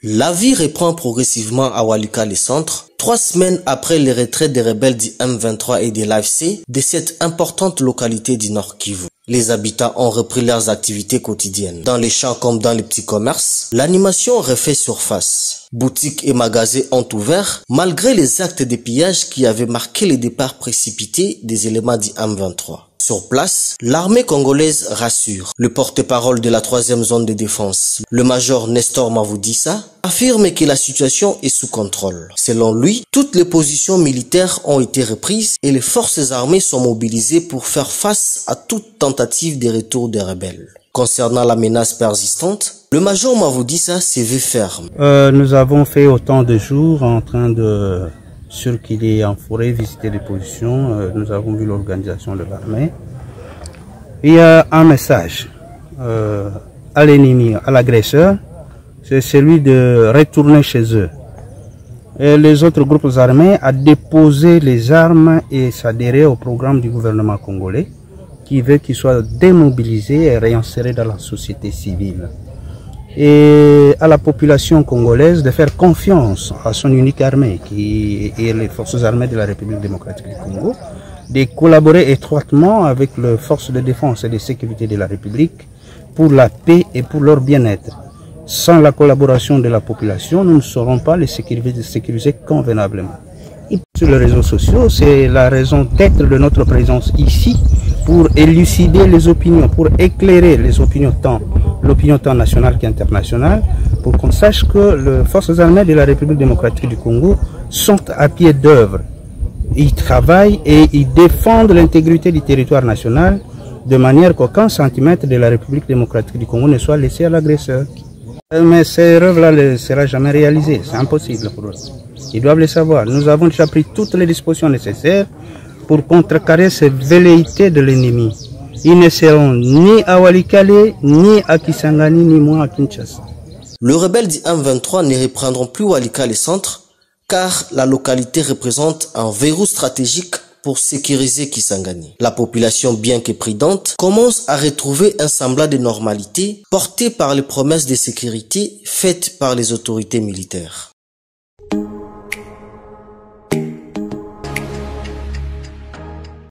La vie reprend progressivement à Walikale Centre, 3 semaines après les retraits des rebelles du M23 et de l'AFC de cette importante localité du Nord Kivu. Les habitants ont repris leurs activités quotidiennes. Dans les champs comme dans les petits commerces, l'animation refait surface. Boutiques et magasins ont ouvert malgré les actes de pillage qui avaient marqué le départ précipité des éléments du M23. Sur place, l'armée congolaise rassure. Le porte-parole de la 3e zone de défense, le major Nestor Mavoudissa, affirme que la situation est sous contrôle. Selon lui, toutes les positions militaires ont été reprises et les forces armées sont mobilisées pour faire face à toute tentative de retour des rebelles. Concernant la menace persistante, le major Mavoudissa se veut ferme. Nous avons fait autant de jours en train de circuler en forêt, visiter les positions. Nous avons vu l'organisation de l'armée. Il y a un message à l'ennemi, à l'agresseur, c'est celui de retourner chez eux. Et les autres groupes armés à déposer les armes et s'adhérer au programme du gouvernement congolais qui veut qu'ils soient démobilisés et réinsérés dans la société civile. Et à la population congolaise de faire confiance à son unique armée qui est les forces armées de la République démocratique du Congo, de collaborer étroitement avec les forces de défense et de sécurité de la République pour la paix et pour leur bien-être. Sans la collaboration de la population, nous ne saurons pas les sécuriser convenablement. Et sur les réseaux sociaux, c'est la raison d'être de notre présence ici pour élucider les opinions, pour éclairer les opinions l'opinion tant nationale qu'internationale, pour qu'on sache que les forces armées de la République démocratique du Congo sont à pied d'œuvre. Ils travaillent et ils défendent l'intégrité du territoire national de manière qu'aucun centimètre de la République démocratique du Congo ne soit laissé à l'agresseur. Mais ces rêves-là ne seront jamais réalisés, c'est impossible pour eux. Ils doivent le savoir. Nous avons déjà pris toutes les dispositions nécessaires pour contrecarrer ces velléités de l'ennemi. Ils ne seront ni à Walikale, ni à Kisangani, ni moins à Kinshasa. Les rebelles du M23 ne reprendront plus Walikale Centre car la localité représente un verrou stratégique pour sécuriser Kisangani. La population, bien que prudente, commence à retrouver un semblant de normalité porté par les promesses de sécurité faites par les autorités militaires.